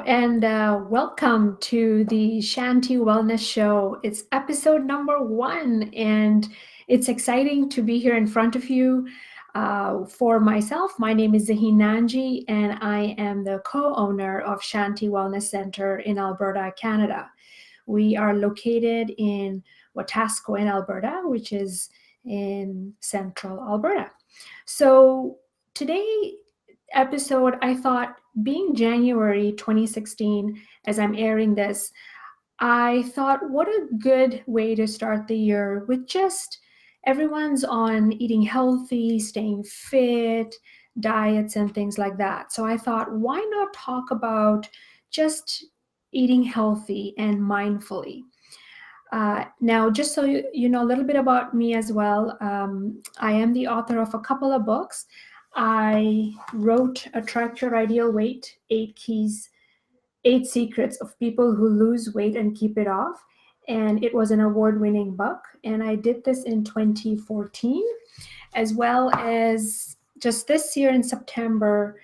and welcome to the Shanti Wellness Show. It's episode number 1, and it's exciting to be here in front of you. For myself, my name is Zahin Nanji, and I am the co-owner of Shanti Wellness Center in Alberta, Canada. We are located in Wetaskiwin, Alberta, which is in central Alberta. So today episode, I thought, being January 2016, as I'm airing this, I thought, what a good way to start the year with just everyone's on eating healthy, staying fit, diets, and things like that. So I thought, why not talk about just eating healthy and mindfully? Now, just so you know a little bit about me as well, I am the author of a couple of books. I wrote Attract Your Ideal Weight, 8 Keys, 8 Secrets of People Who Lose Weight and Keep It Off. And it was an award-winning book. And I did this in 2014, as well as just this year in September,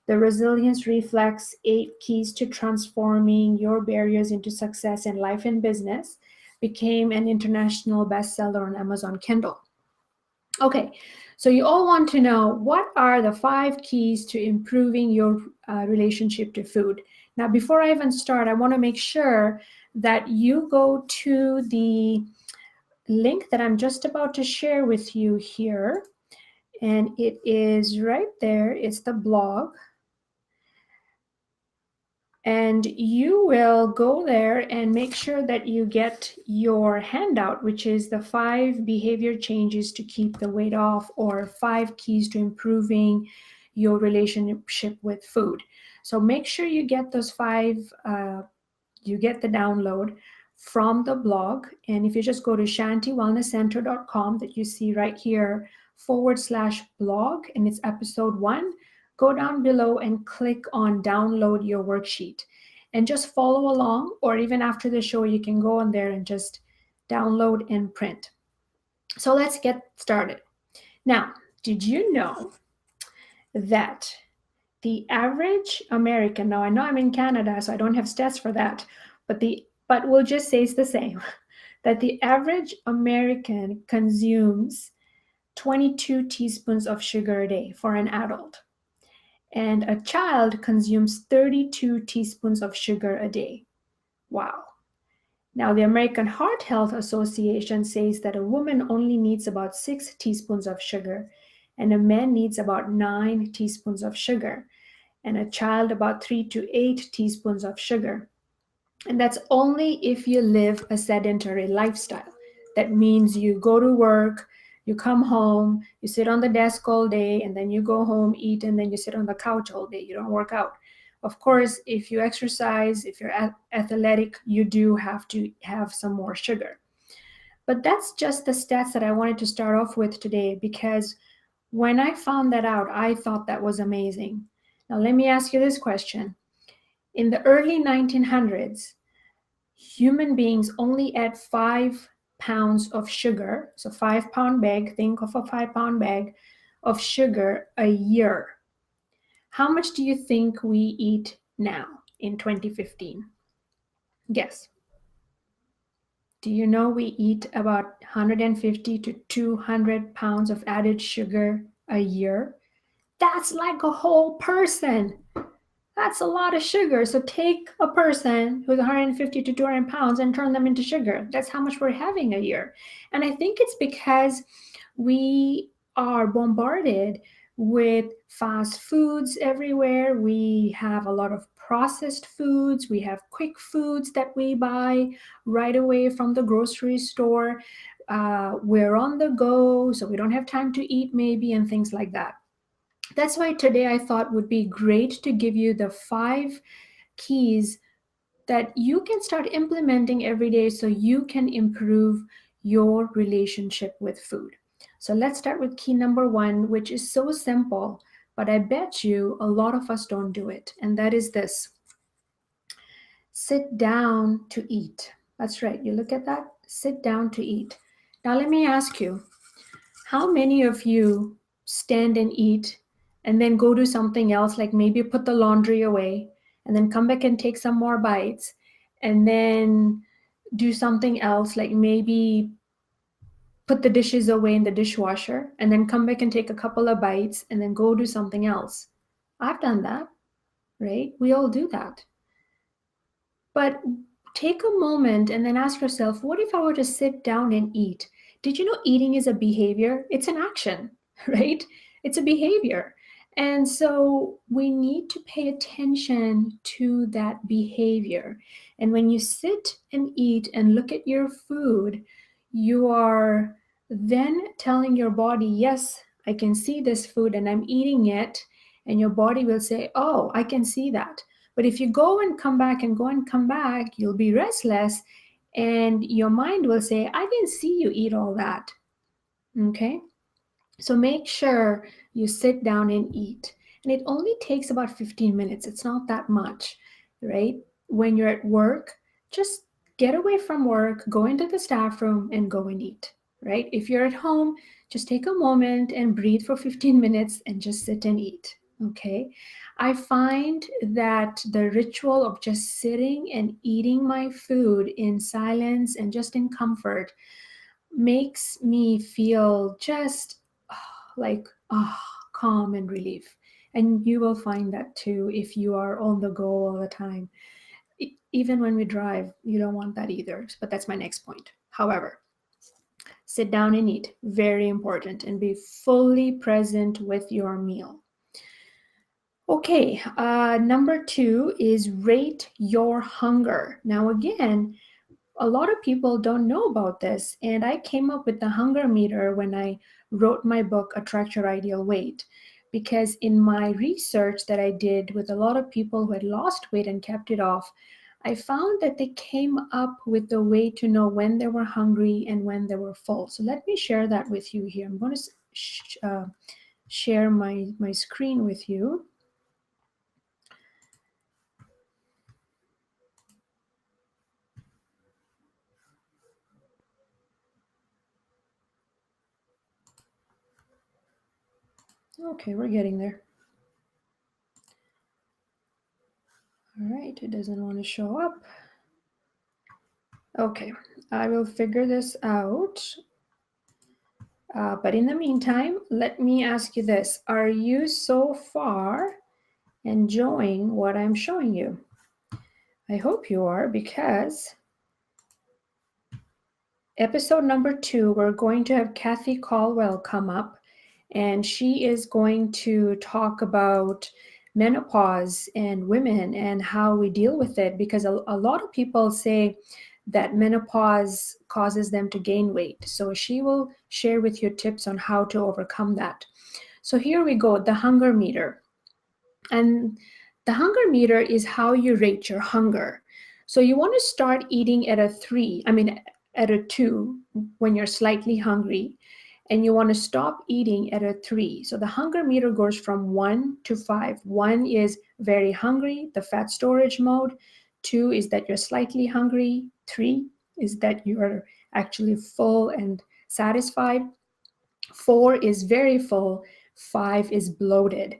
The Resilience Reflex, 8 Keys to Transforming Your Barriers into Success in Life and Business became an international bestseller on Amazon Kindle. Okay, so you all want to know, what are the 5 keys to improving your relationship to food? Now, before I even start, I want to make sure that you go to the link that I'm just about to share with you here. And it is right there. It's the blog. And you will go there and make sure that you get your handout, which is the 5 behavior changes to keep the weight off, or 5 keys to improving your relationship with food. So make sure you get those 5, you get the download from the blog. And if you just go to shantiwellnesscenter.com, that you see right here, /blog, and it's episode 1, go down below and click on download your worksheet and just follow along, or even after the show, you can go on there and just download and print. So let's get started. Now, did you know that the average American, now I know I'm in Canada, so I don't have stats for that, but we'll just say it's the same, that the average American consumes 22 teaspoons of sugar a day for an adult. And a child consumes 32 teaspoons of sugar a day. Wow. Now, the American Heart Health Association says that a woman only needs about 6 teaspoons of sugar, and a man needs about 9 teaspoons of sugar, and a child about 3 to 8 teaspoons of sugar. And that's only if you live a sedentary lifestyle. That means you go to work, you come home, you sit on the desk all day, and then you go home, eat, and then you sit on the couch all day. You don't work out. Of course, if you exercise, if you're athletic, you do have to have some more sugar. But that's just the stats that I wanted to start off with today, because when I found that out, I thought that was amazing. Now, let me ask you this question. In the early 1900s, human beings only ate 5 pounds of sugar, so 5-pound bag, think of a 5-pound bag of sugar a year. How much do you think we eat now in 2015? Guess. Do you know we eat about 150 to 200 pounds of added sugar a year? That's like a whole person. That's a lot of sugar. So take a person who's 150 to 200 pounds and turn them into sugar. That's how much we're having a year. And I think it's because we are bombarded with fast foods everywhere. We have a lot of processed foods. We have quick foods that we buy right away from the grocery store. We're on the go, so we don't have time to eat maybe, and things like that. That's why today I thought would be great to give you the 5 keys that you can start implementing every day so you can improve your relationship with food. So let's start with key number 1, which is so simple, but I bet you a lot of us don't do it. And that is this: sit down to eat. That's right. You look at that, sit down to eat. Now let me ask you, how many of you stand and eat and then go do something else, like maybe put the laundry away and then come back and take some more bites, and then do something else, like maybe put the dishes away in the dishwasher, and then come back and take a couple of bites, and then go do something else. I've done that, right? We all do that. But take a moment and then ask yourself, what if I were to sit down and eat? Did you know eating is a behavior? It's an action, right? It's a behavior. And so we need to pay attention to that behavior. And when you sit and eat and look at your food, you are then telling your body, yes, I can see this food and I'm eating it. And your body will say, oh, I can see that. But if you go and come back and go and come back, you'll be restless, and your mind will say, I didn't see you eat all that. Okay? So make sure you sit down and eat. And it only takes about 15 minutes. It's not that much, right? When you're at work, just get away from work, go into the staff room and go and eat, right? If you're at home, just take a moment and breathe for 15 minutes and just sit and eat, okay? I find that the ritual of just sitting and eating my food in silence and just in comfort makes me feel just like calm and relief. And you will find that too if you are on the go all the time. Even when we drive, you don't want that either. But that's my next point. However, sit down and eat, very important, and be fully present with your meal. Okay, number 2 is rate your hunger. Now, again, a lot of people don't know about this, and I came up with the hunger meter when I wrote my book, Attract Your Ideal Weight, because in my research that I did with a lot of people who had lost weight and kept it off, I found that they came up with the way to know when they were hungry and when they were full. So let me share that with you here. I'm going to share my screen with you. Okay, we're getting there. All right, it doesn't want to show up. Okay, I will figure this out. But in the meantime, let me ask you this. Are you so far enjoying what I'm showing you? I hope you are, because episode number 2, we're going to have Kathy Caldwell come up, and she is going to talk about menopause and women and how we deal with it, because a lot of people say that menopause causes them to gain weight. So she will share with you tips on how to overcome that. So here we go, the hunger meter. And the hunger meter is how you rate your hunger. So you want to start eating at at a 2 when you're slightly hungry, and you want to stop eating at a 3. So the hunger meter goes from 1 to 5. 1 is very hungry, the fat storage mode. 2 is that you're slightly hungry. 3 is that you are actually full and satisfied. 4 is very full. 5 is bloated.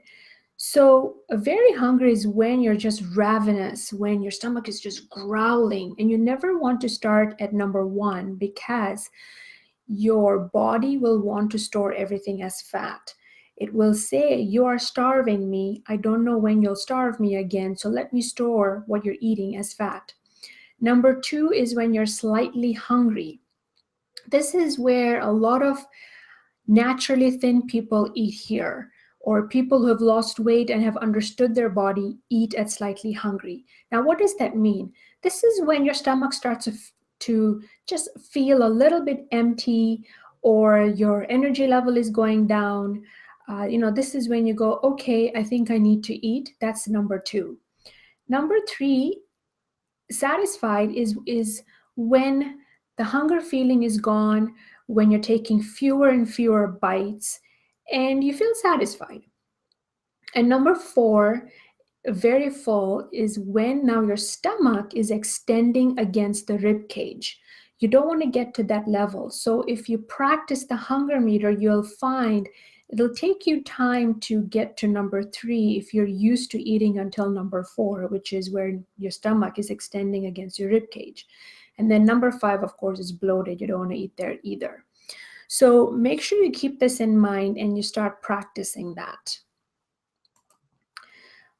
So very hungry is when you're just ravenous, when your stomach is just growling, and you never want to start at number 1, because your body will want to store everything as fat. It will say, you are starving me. I don't know when you'll starve me again, so let me store what you're eating as fat. Number 2 is when you're slightly hungry. This is where a lot of naturally thin people eat here, or people who have lost weight and have understood their body eat at slightly hungry. Now, what does that mean? This is when your stomach starts to just feel a little bit empty, or your energy level is going down. This is when you go, okay, I think I need to eat. That's number 2. Number 3, satisfied, is when the hunger feeling is gone, when you're taking fewer and fewer bites and you feel satisfied. And number 4, very full, is when now your stomach is extending against the rib cage. You don't want to get to that level. So if you practice the hunger meter, you'll find It'll take you time to get to number 3 if you're used to eating until number 4, which is where your stomach is extending against your rib cage. And then number 5, of course, is bloated. You don't want to eat there either. So make sure you keep this in mind and you start practicing that.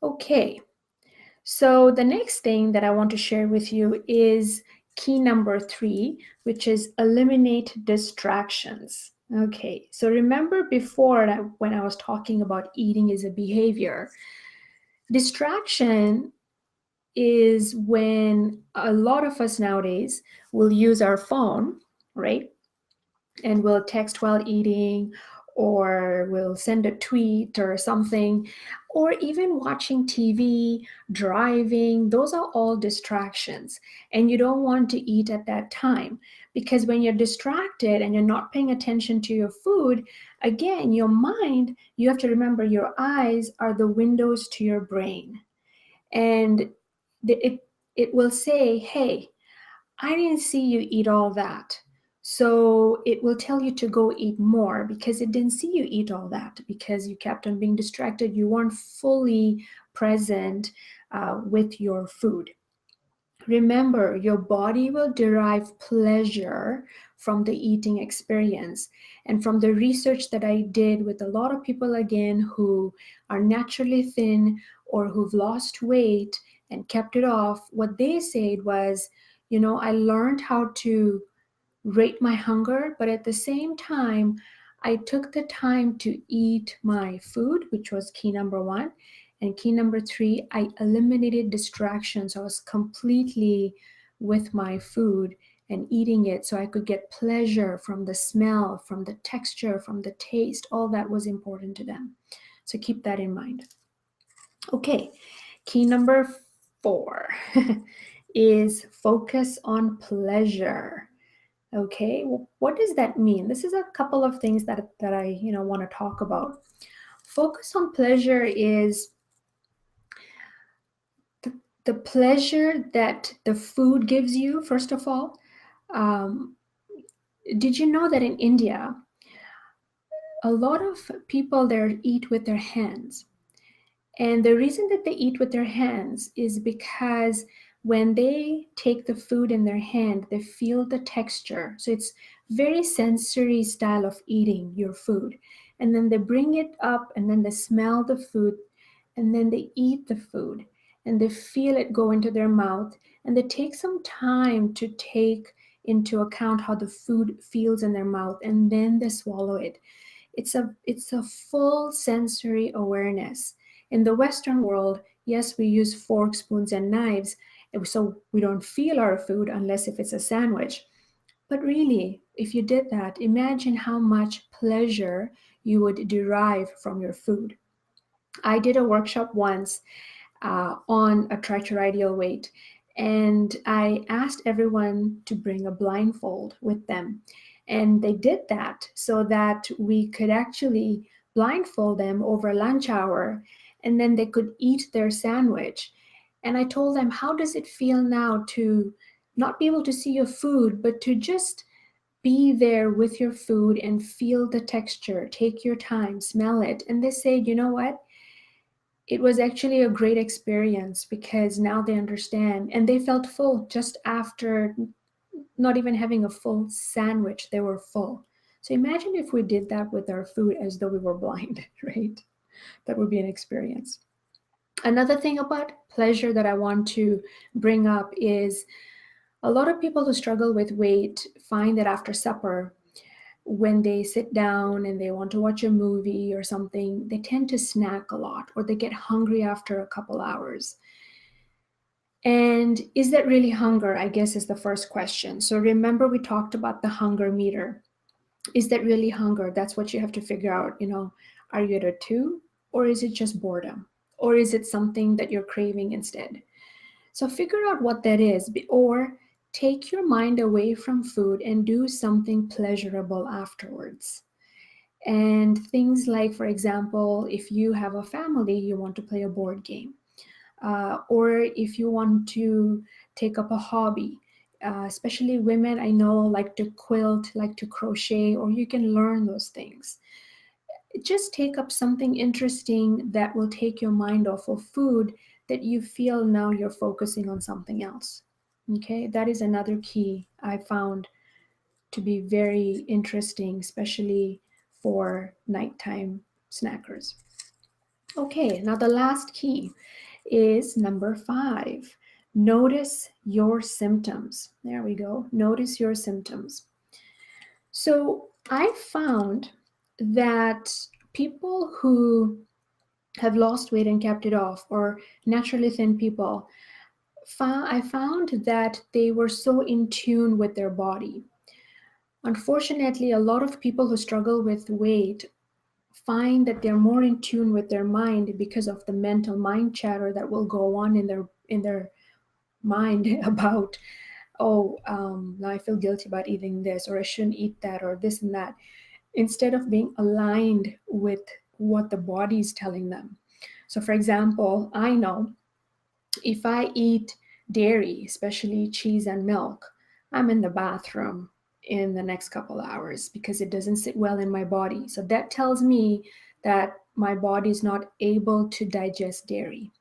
Okay, so the next thing that I want to share with you is key number 3, which is eliminate distractions. Okay, so remember before when I was talking about eating as a behavior, distraction is when a lot of us nowadays will use our phone, right? And we'll text while eating, or we'll send a tweet or something, or even watching TV, driving. Those are all distractions. And you don't want to eat at that time, because when you're distracted and you're not paying attention to your food, again, your mind, you have to remember your eyes are the windows to your brain. And it will say, hey, I didn't see you eat all that. So it will tell you to go eat more because it didn't see you eat all that because you kept on being distracted. You weren't fully present with your food. Remember, your body will derive pleasure from the eating experience. And from the research that I did with a lot of people, again, who are naturally thin or who've lost weight and kept it off, what they said was, I learned how to rate my hunger, but at the same time, I took the time to eat my food, which was key number 1. And key number 3, I eliminated distractions. I was completely with my food and eating it so I could get pleasure from the smell, from the texture, from the taste. All that was important to them. So keep that in mind. Okay, key number 4 is focus on pleasure. Okay, well, what does that mean? This is a couple of things that I want to talk about. Focus on pleasure is the pleasure that the food gives you. First of all, um, did you know that in India, a lot of people there eat with their hands? And the reason that they eat with their hands is because when they take the food in their hand, they feel the texture. So it's very sensory style of eating your food. And then they bring it up and then they smell the food and then they eat the food and they feel it go into their mouth and they take some time to take into account how the food feels in their mouth and then they swallow it. It's a full sensory awareness. In the Western world, yes, we use forks, spoons, and knives, so we don't feel our food unless if it's a sandwich. But really, if you did that, imagine how much pleasure you would derive from your food. I did a workshop once on a try to ideal weight. And I asked everyone to bring a blindfold with them. And they did that so that we could actually blindfold them over lunch hour and then they could eat their sandwich. And I told them, how does it feel now to not be able to see your food, but to just be there with your food and feel the texture, take your time, smell it. And they said, you know what? It was actually a great experience because now they understand and they felt full just after not even having a full sandwich, they were full. So imagine if we did that with our food as though we were blind, right? That would be an experience. Another thing about pleasure that I want to bring up is a lot of people who struggle with weight find that after supper, when they sit down and they want to watch a movie or something, they tend to snack a lot or they get hungry after a couple hours. And is that really hunger? I guess is the first question. So remember, we talked about the hunger meter. Is that really hunger? That's what you have to figure out. Are you at a 2 or is it just boredom? Or is it something that you're craving instead? So figure out what that is, or take your mind away from food and do something pleasurable afterwards. And things like, for example, if you have a family, you want to play a board game, or if you want to take up a hobby. Especially women, I know, like to quilt, like to crochet, or you can learn those things. just take up something interesting that will take your mind off of food, that you feel now you're focusing on something else. Okay, that is another key I found to be very interesting, especially for nighttime snackers. Okay, now the last key is number 5. Notice your symptoms. There we go. Notice your symptoms. So I found that people who have lost weight and kept it off, or naturally thin people, I found that they were so in tune with their body. Unfortunately, a lot of people who struggle with weight find that they're more in tune with their mind because of the mental mind chatter that will go on in their mind about, oh, now I feel guilty about eating this, or I shouldn't eat that, or this and that, instead of being aligned with what the body is telling them. So, for example, I know if I eat dairy, especially cheese and milk, I'm in the bathroom in the next couple hours because it doesn't sit well in my body. So that tells me that my body is not able to digest dairy.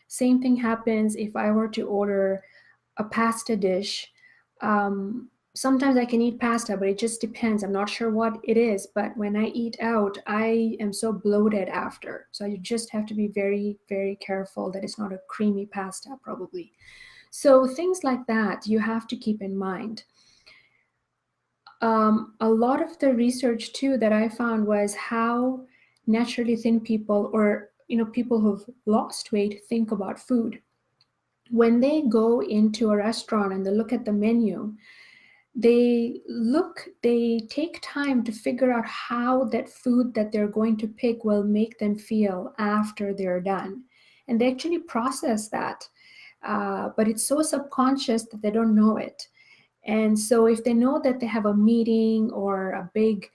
Same thing happens if I were to order a pasta dish. Sometimes I can eat pasta, but it just depends. I'm not sure what it is, but when I eat out, I am so bloated after. So you just have to be very, very careful that it's not a creamy pasta, probably. So things like that you have to keep in mind. A lot of the research too that I found was how naturally thin people, or people who've lost weight, think about food. When they go into a restaurant and they look at the menu, they take time to figure out how that food that they're going to pick will make them feel after they're done. And they actually process that. But it's so subconscious that they don't know it. And so if they know that they have a meeting or a big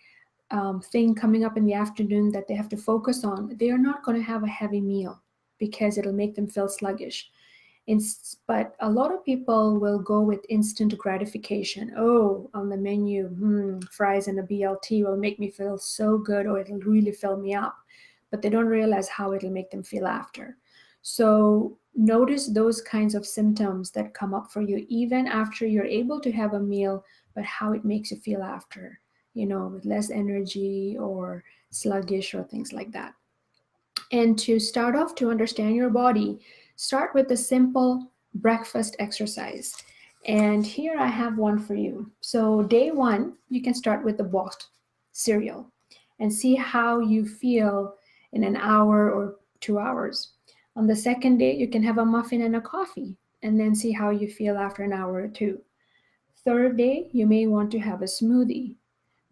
thing coming up in the afternoon that they have to focus on, they are not going to have a heavy meal because it'll make them feel sluggish. But a lot of people will go with instant gratification. Oh, on the menu, fries and a BLT will make me feel so good, or it'll really fill me up. But they don't realize how it'll make them feel after. So notice those kinds of symptoms that come up for you, even after you're able to have a meal, but how it makes you feel after, with less energy or sluggish or things like that. And to start off, to understand your body, start with a simple breakfast exercise. And here I have one for you. So, day one, you can start with the boxed cereal and see how you feel in an hour or 2 hours. On the second day, you can have a muffin and a coffee and then see how you feel after an hour or two. Third day, you may want to have a smoothie,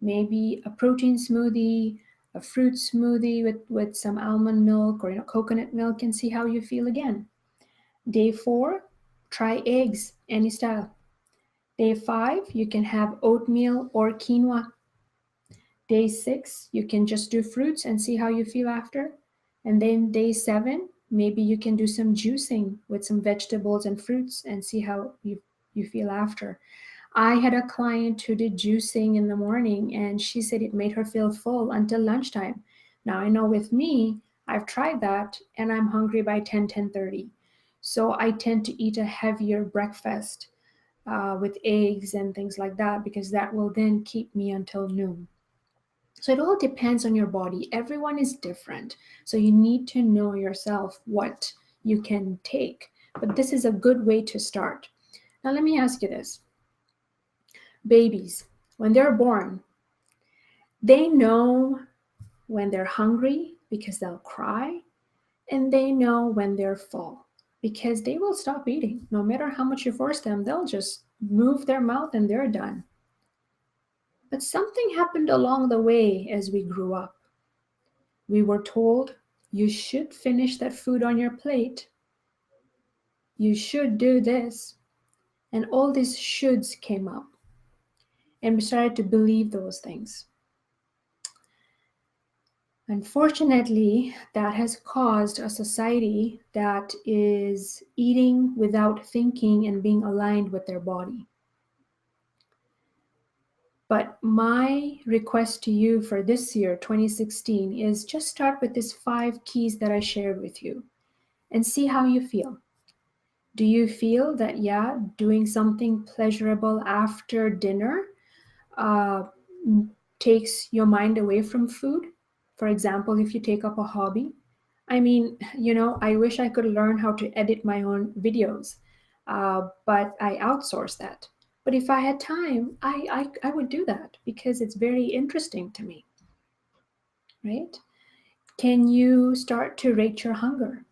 maybe a protein smoothie, a fruit smoothie with some almond milk or coconut milk, and see how you feel again. Day 4, try eggs, any style. Day 5, you can have oatmeal or quinoa. Day 6, you can just do fruits and see how you feel after. And then day 7, maybe you can do some juicing with some vegetables and fruits and see how you feel after. I had a client who did juicing in the morning and she said it made her feel full until lunchtime. Now I know with me, I've tried that and I'm hungry by 10:30. So I tend to eat a heavier breakfast with eggs and things like that because that will then keep me until noon. So it all depends on your body. Everyone is different. So you need to know yourself what you can take. But this is a good way to start. Now let me ask you this. Babies, when they're born, they know when they're hungry because they'll cry, and they know when they're full because they will stop eating. No matter how much you force them, they'll just move their mouth and they're done. But something happened along the way as we grew up. We were told, you should finish that food on your plate. You should do this. And all these shoulds came up. And we started to believe those things. Unfortunately, that has caused a society that is eating without thinking and being aligned with their body. But my request to you for this year, 2016, is just start with these 5 keys that I shared with you and see how you feel. Do you feel that, yeah, doing something pleasurable after dinner uh, takes your mind away from food? For example, if you take up a hobby. I mean, I wish I could learn how to edit my own videos, but I outsource that. But if I had time, I would do that because it's very interesting to me, right? Can you start to rate your hunger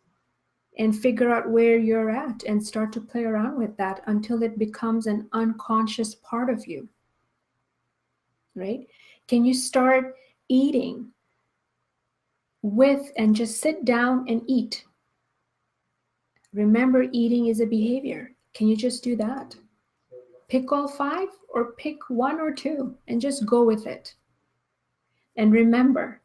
and figure out where you're at and start to play around with that until it becomes an unconscious part of you, right? Can you start eating with and just sit down and eat? Remember, eating is a behavior. Can you just do that? Pick all 5 or pick 1 or 2 and just go with it. And remember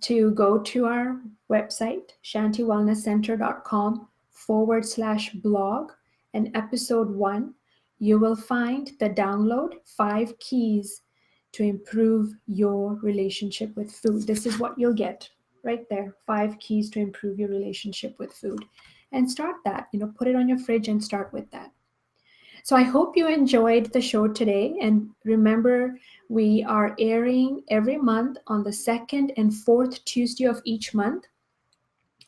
to go to our website, shantiwellnesscenter.com/blog, and episode 1. You will find the download 5 keys to improve your relationship with food. This is what you'll get right there, 5 keys to improve your relationship with food. And start that, put it on your fridge and start with that. So I hope you enjoyed the show today. And remember, we are airing every month on the second and fourth Tuesday of each month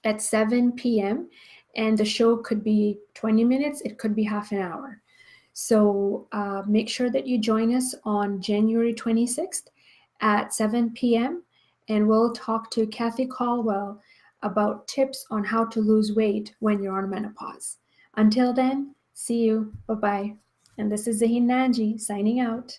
at 7 p.m. And the show could be 20 minutes, it could be half an hour. So make sure that you join us on January 26th at 7 p.m. And we'll talk to Kathy Caldwell about tips on how to lose weight when you're on menopause. Until then, see you. Bye-bye. And this is Zahin Nanji signing out.